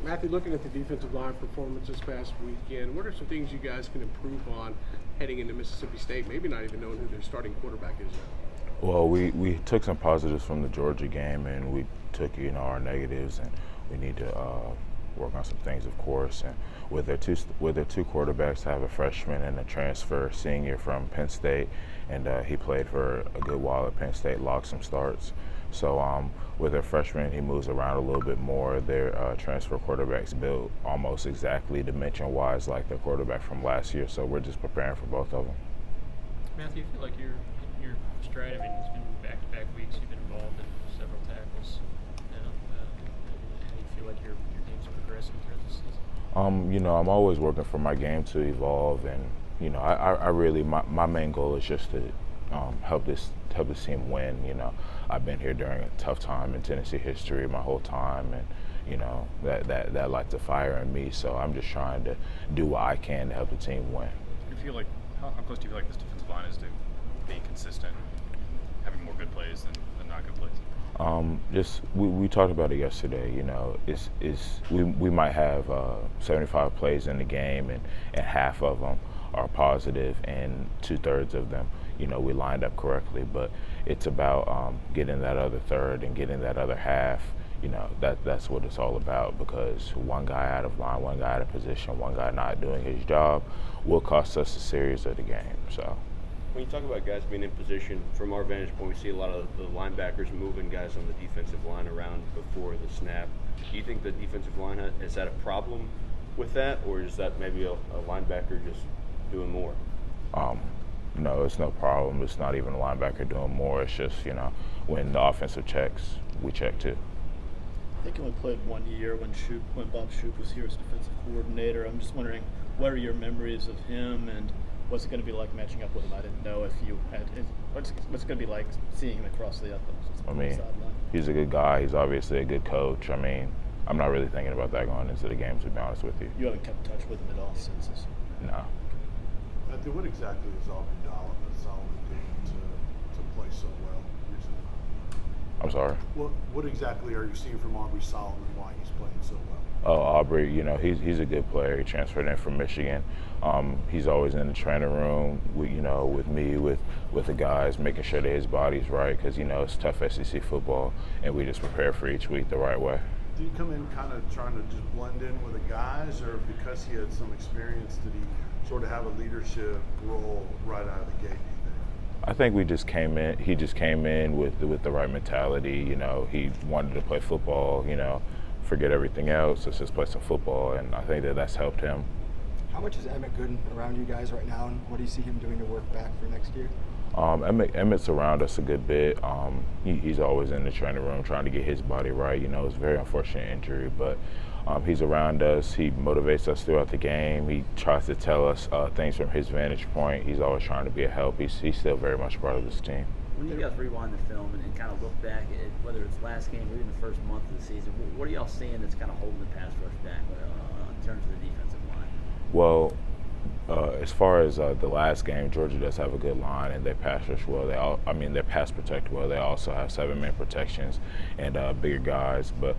Matthew, looking at the defensive line performance this past weekend, what are some things you guys can improve on heading into Mississippi State, maybe not even knowing who their starting quarterback is yet? Well, we took some positives from the Georgia game, and we took our negatives, and we need to work on some things, of course. And with their two quarterbacks, I have a freshman and a transfer senior from Penn State, and he played for a good while at Penn State, logged some starts. So with their freshman, he moves around a little bit more. Their transfer quarterbacks built almost exactly dimension-wise like their quarterback from last year. So we're just preparing for both of them. Matthew, you feel like you're in your stride. I mean, it's been back-to-back weeks. You've been involved in several tackles. How do you feel like your game's progressing throughout the season? I'm always working for my game to evolve, and I really my main goal is just to help this team win. I've been here during a tough time in Tennessee history my whole time, and that lights a fire in me. So I'm just trying to do what I can to help the team win. Do you feel like how close do you feel like this defensive line is to being consistent, having more good plays than not good plays? We talked about it yesterday. We might have 75 plays in the game, and half of them are positive, and 2/3 of them, we lined up correctly. But it's about getting that other third and getting that other half. That's what it's all about, because one guy out of line, one guy out of position, one guy not doing his job will cost us a series of the game. So. When you talk about guys being in position, from our vantage point, we see a lot of the linebackers moving guys on the defensive line around before the snap. Do you think the defensive line has had a problem with that, or is that maybe a linebacker just doing more? No, it's no problem. It's not even a linebacker doing more. It's just, when the offensive checks, we check too. I think he only played 1 year when Bob Shoop was here as defensive coordinator. I'm just wondering, what are your memories of him, and what's it going to be like matching up with him? I didn't know if you had. What's it going to be like seeing him across the sideline? He's a good guy. He's obviously a good coach. I'm not really thinking about that going into the game, to be honest with you. You haven't kept touch with him at all since this? No. Matthew, what exactly is Solomon doing to play so well recently? I'm sorry? What exactly are you seeing from Aubrey Solomon, why he's playing so well? Oh, Aubrey, he's a good player. He transferred in from Michigan. He's always in the training room, with me, with the guys, making sure that his body's right, because, it's tough SEC football, and we just prepare for each week the right way. Did he come in kind of trying to just blend in with the guys, or because he had some experience, did he sort of have a leadership role right out of the gate? I think he just came in with the right mentality. He wanted to play football, forget everything else. Let's just play some football, and I think that's helped him. How much is Emmett Gooden around you guys right now, and what do you see him doing to work back for next year? Emmett's around us a good bit. He's always in the training room trying to get his body right. It's a very unfortunate injury, but he's around us. He motivates us throughout the game. He tries to tell us things from his vantage point. He's always trying to be a help. He's still very much part of this team. When you guys rewind the film and kind of look back at whether it's last game or even the first month of the season, what are y'all seeing that's kind of holding the pass rush back in terms of the defensive line? Well, as far as the last game, Georgia does have a good line, and they pass rush well. They pass protect well. They also have 7-man protections and bigger guys. But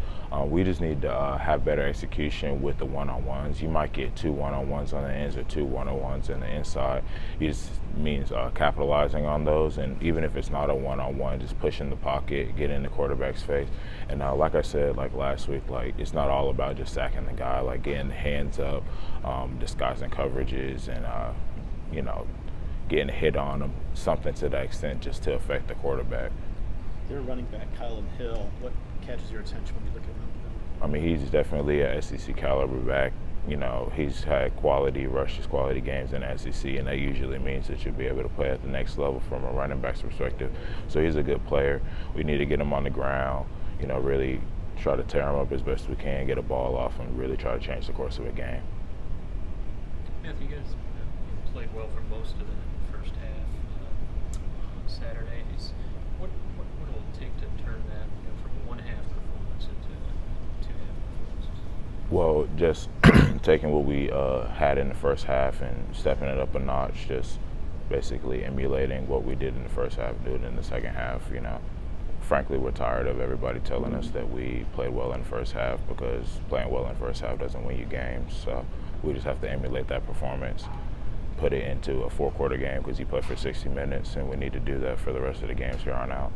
we just need to have better execution with the one-on-ones. You might get 2 one-on-ones on the ends or 2 one-on-ones on the inside. It just means capitalizing on those, and even if it's not a one-on-one, just pushing the pocket, get in the quarterback's face. And like I said, like last week, it's not all about just sacking the guy, getting the hands up, disguising coverages, and getting a hit on them, something to that extent, just to affect the quarterback. Their running back, Kylan Hill, what catches your attention when you look at him? He's definitely a SEC caliber back. He's had quality rushes, quality games in the SEC, and that usually means that you'll be able to play at the next level from a running back's perspective. So he's a good player. We need to get him on the ground, really try to tear him up as best we can, get a ball off, and really try to change the course of a game. Matthew, you guys played well for most of the first half on Saturday. What will it take to turn that from a one-half performance into a two-half performance? Well, just taking what we had in the first half and stepping it up a notch, just basically emulating what we did in the first half, do it in the second half. frankly, we're tired of everybody telling us that we played well in the first half, because playing well in the first half doesn't win you games. So we just have to emulate that performance, put it into a 4-quarter game, because you play for 60 minutes, and we need to do that for the rest of the games here on out.